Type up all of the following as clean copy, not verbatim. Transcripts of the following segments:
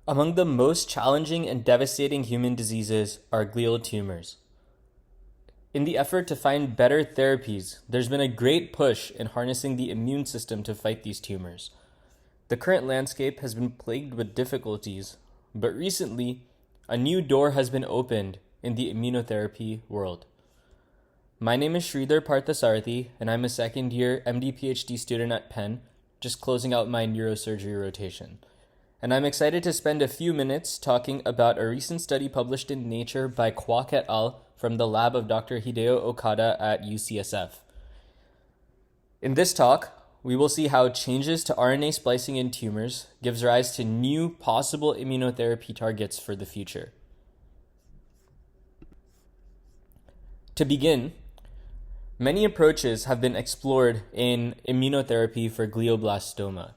Among the most challenging and devastating human diseases are glial tumors. In the effort to find better therapies, there's been a great push in harnessing the immune system to fight these tumors. The current landscape has been plagued with difficulties, but recently, a new door has been opened in the immunotherapy world. My name is Shridhar Parthasarathy, and I'm a second-year MD-PhD student at Penn, just closing out my neurosurgery rotation. And I'm excited to spend a few minutes talking about a recent study published in Nature by Kwok et al. From the lab of Dr. Hideho Okada at UCSF. In this talk, we will see how changes to RNA splicing in tumors gives rise to new possible immunotherapy targets for the future. To begin, many approaches have been explored in immunotherapy for glioblastoma.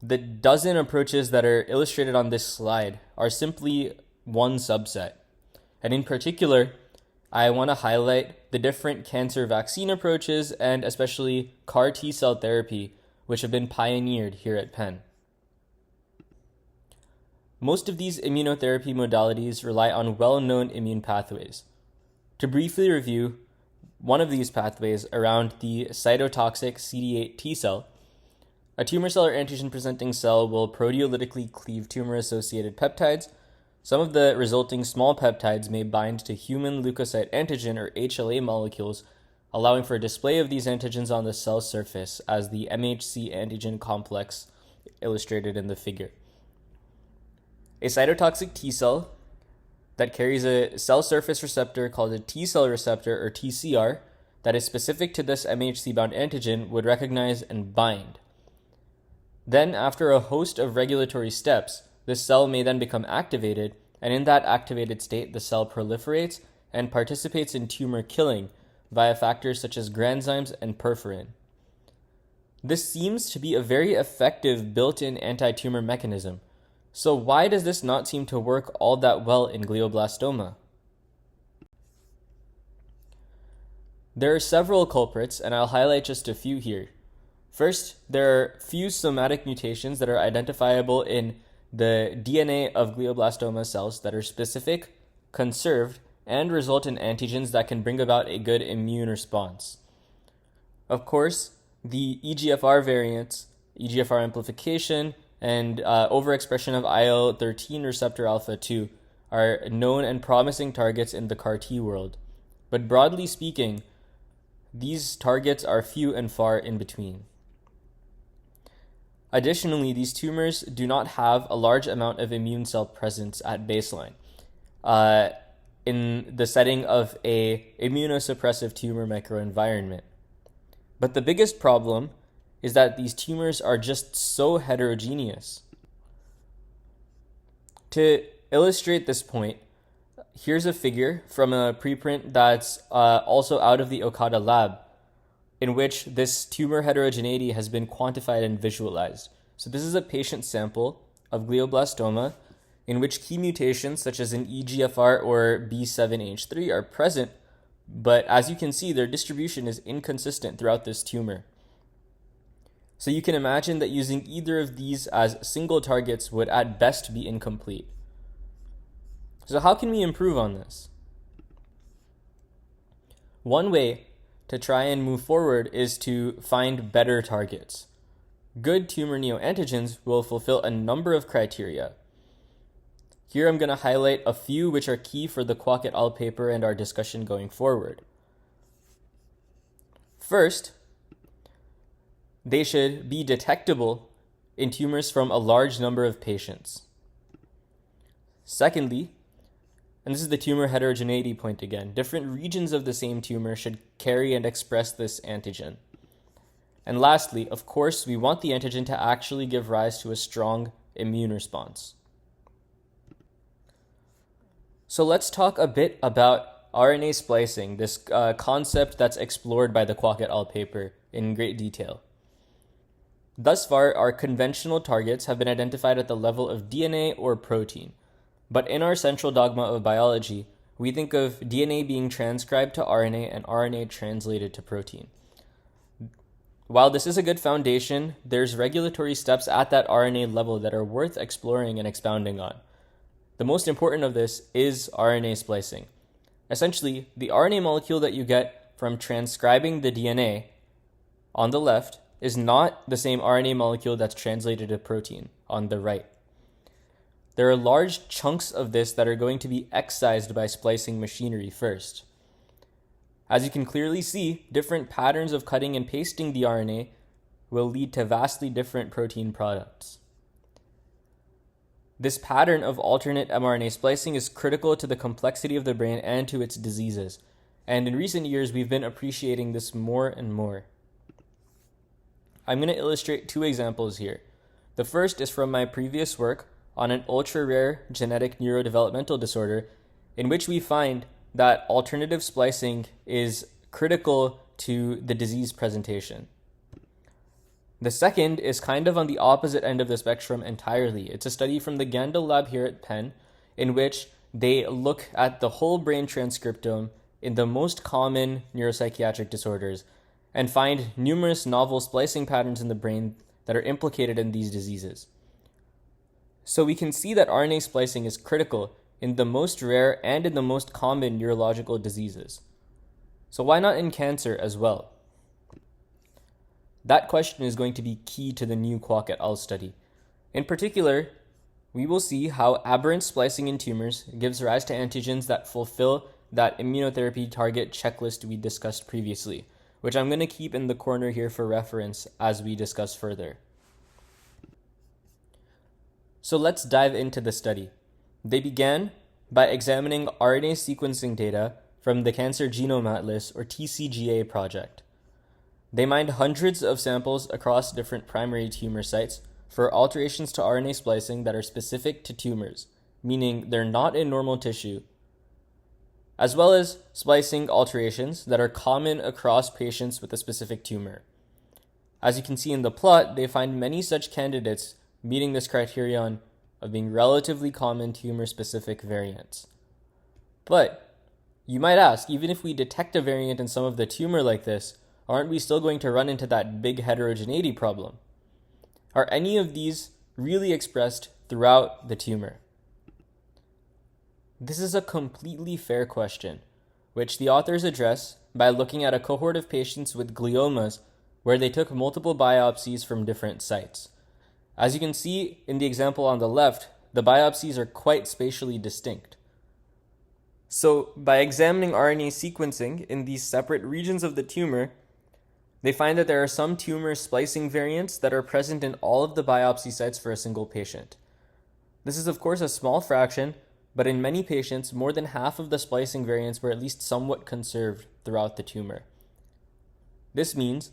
The dozen approaches that are illustrated on this slide are simply one subset. And in particular, I want to highlight the different cancer vaccine approaches and especially CAR T-cell therapy, which have been pioneered here at Penn. Most of these immunotherapy modalities rely on well-known immune pathways. To briefly review one of these pathways around the cytotoxic CD8 T-cell, a tumor cell or antigen-presenting cell will proteolytically cleave tumor-associated peptides. Some of the resulting small peptides may bind to human leukocyte antigen or HLA molecules, allowing for display of these antigens on the cell surface as the MHC antigen complex illustrated in the figure. A cytotoxic T cell that carries a cell surface receptor called a T cell receptor or TCR that is specific to this MHC bound antigen would recognize and bind. Then, after a host of regulatory steps, this cell may then become activated, and in that activated state, the cell proliferates and participates in tumor killing via factors such as granzymes and perforin. This seems to be a very effective built-in anti-tumor mechanism. So why does this not seem to work all that well in glioblastoma? There are several culprits, and I'll highlight just a few here. First, there are few somatic mutations that are identifiable in the DNA of glioblastoma cells that are specific, conserved, and result in antigens that can bring about a good immune response. Of course, the EGFR variants, EGFR amplification, and overexpression of IL-13 receptor alpha 2 are known and promising targets in the CAR T world. But broadly speaking, these targets are few and far in between. Additionally, these tumors do not have a large amount of immune cell presence at baseline in the setting of a immunosuppressive tumor microenvironment. But the biggest problem is that these tumors are just so heterogeneous. To illustrate this point, here's a figure from a preprint that's also out of the Okada Lab, in which this tumor heterogeneity has been quantified and visualized. So this is a patient sample of glioblastoma in which key mutations such as an EGFR or B7H3 are present, but as you can see, their distribution is inconsistent throughout this tumor. So you can imagine that using either of these as single targets would at best be incomplete. So how can we improve on this? One way to try and move forward is to find better targets. Good tumor neoantigens will fulfill a number of criteria. Here I'm going to highlight a few which are key for the Kwok et al. Paper and our discussion going forward. First, they should be detectable in tumors from a large number of patients. Secondly, and this is the tumor heterogeneity point again, different regions of the same tumor should carry and express this antigen. And lastly, of course, we want the antigen to actually give rise to a strong immune response. So let's talk a bit about RNA splicing, this concept that's explored by the Kwok et al. Paper in great detail. Thus far, our conventional targets have been identified at the level of DNA or protein. But in our central dogma of biology, we think of DNA being transcribed to RNA and RNA translated to protein. While this is a good foundation, there's regulatory steps at that RNA level that are worth exploring and expounding on. The most important of this is RNA splicing. Essentially, the RNA molecule that you get from transcribing the DNA on the left is not the same RNA molecule that's translated to protein on the right. There are large chunks of this that are going to be excised by splicing machinery first. As you can clearly see, different patterns of cutting and pasting the RNA will lead to vastly different protein products. This pattern of alternate mRNA splicing is critical to the complexity of the brain and to its diseases, and in recent years we've been appreciating this more and more. I'm going to illustrate two examples here. The first is from my previous work on an ultra-rare genetic neurodevelopmental disorder in which we find that alternative splicing is critical to the disease presentation. The second is kind of on the opposite end of the spectrum entirely. It's a study from the Gandel Lab here at Penn in which they look at the whole brain transcriptome in the most common neuropsychiatric disorders and find numerous novel splicing patterns in the brain that are implicated in these diseases. So we can see that RNA splicing is critical in the most rare and in the most common neurological diseases. So why not in cancer as well? That question is going to be key to the new Kwok et al. Study. In particular, we will see how aberrant splicing in tumors gives rise to antigens that fulfill that immunotherapy target checklist we discussed previously, which I'm going to keep in the corner here for reference as we discuss further. So let's dive into the study. They began by examining RNA sequencing data from the Cancer Genome Atlas, or TCGA project. They mined hundreds of samples across different primary tumor sites for alterations to RNA splicing that are specific to tumors, meaning they're not in normal tissue, as well as splicing alterations that are common across patients with a specific tumor. As you can see in the plot, they find many such candidates meeting this criterion of being relatively common tumor-specific variants. But you might ask, even if we detect a variant in some of the tumor like this, aren't we still going to run into that big heterogeneity problem? Are any of these really expressed throughout the tumor? This is a completely fair question, which the authors address by looking at a cohort of patients with gliomas where they took multiple biopsies from different sites. As you can see in the example on the left, the biopsies are quite spatially distinct. So, by examining RNA sequencing in these separate regions of the tumor, they find that there are some tumor splicing variants that are present in all of the biopsy sites for a single patient. This is of course a small fraction, but in many patients, more than half of the splicing variants were at least somewhat conserved throughout the tumor. This means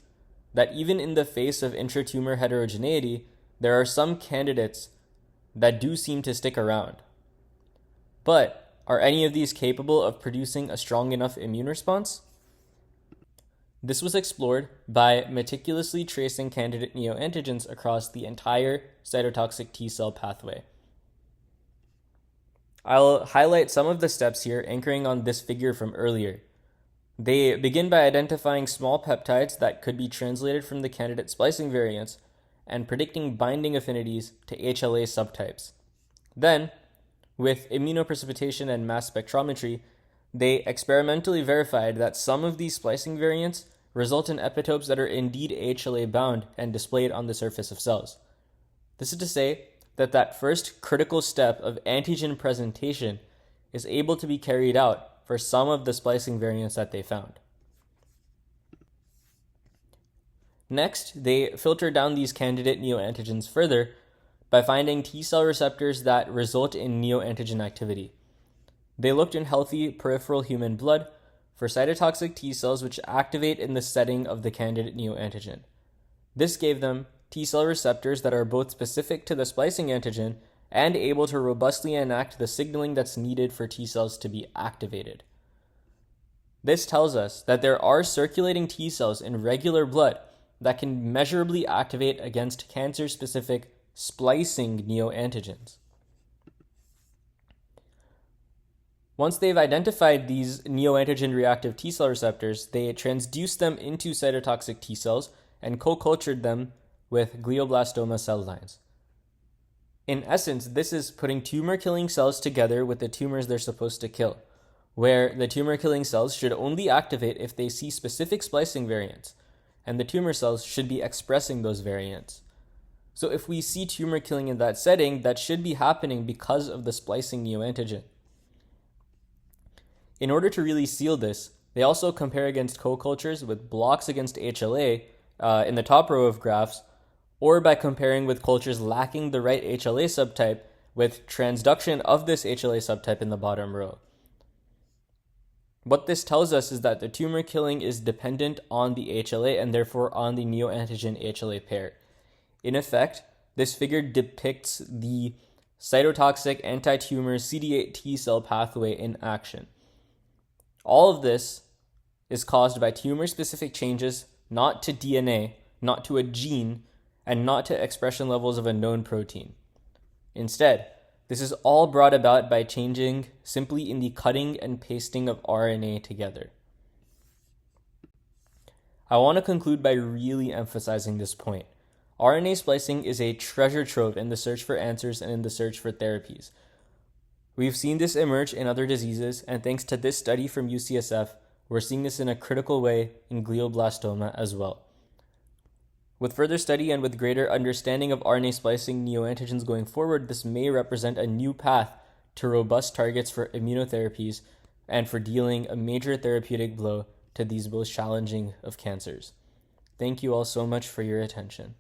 that even in the face of intratumor heterogeneity, there are some candidates that do seem to stick around. But are any of these capable of producing a strong enough immune response? This was explored by meticulously tracing candidate neoantigens across the entire cytotoxic T cell pathway. I'll highlight some of the steps here anchoring on this figure from earlier. They begin by identifying small peptides that could be translated from the candidate splicing variants and predicting binding affinities to HLA subtypes. Then, with immunoprecipitation and mass spectrometry, they experimentally verified that some of these splicing variants result in epitopes that are indeed HLA bound and displayed on the surface of cells. This is to say that first critical step of antigen presentation is able to be carried out for some of the splicing variants that they found. Next, they filtered down these candidate neoantigens further by finding T cell receptors that result in neoantigen activity. They looked in healthy peripheral human blood for cytotoxic T cells which activate in the setting of the candidate neoantigen. This gave them T cell receptors that are both specific to the splicing antigen and able to robustly enact the signaling that's needed for T cells to be activated. This tells us that there are circulating T cells in regular blood that can measurably activate against cancer-specific splicing neoantigens. Once they've identified these neoantigen reactive T cell receptors, they transduce them into cytotoxic T cells and co-cultured them with glioblastoma cell lines. In essence, this is putting tumor-killing cells together with the tumors they're supposed to kill, where the tumor-killing cells should only activate if they see specific splicing variants, and the tumor cells should be expressing those variants. So if we see tumor killing in that setting, that should be happening because of the splicing neoantigen. In order to really seal this, they also compare against co-cultures with blocks against HLA in the top row of graphs, or by comparing with cultures lacking the right HLA subtype with transduction of this HLA subtype in the bottom row. What this tells us is that the tumor killing is dependent on the HLA and therefore on the neoantigen HLA pair. In effect, this figure depicts the cytotoxic anti-tumor CD8 T cell pathway in action. All of this is caused by tumor-specific changes, not to DNA, not to a gene, and not to expression levels of a known protein. Instead, this is all brought about by changing simply in the cutting and pasting of RNA together. I want to conclude by really emphasizing this point. RNA splicing is a treasure trove in the search for answers and in the search for therapies. We've seen this emerge in other diseases, and thanks to this study from UCSF, we're seeing this in a critical way in glioblastoma as well. With further study and with greater understanding of RNA splicing neoantigens going forward, this may represent a new path to robust targets for immunotherapies and for dealing a major therapeutic blow to these most challenging of cancers. Thank you all so much for your attention.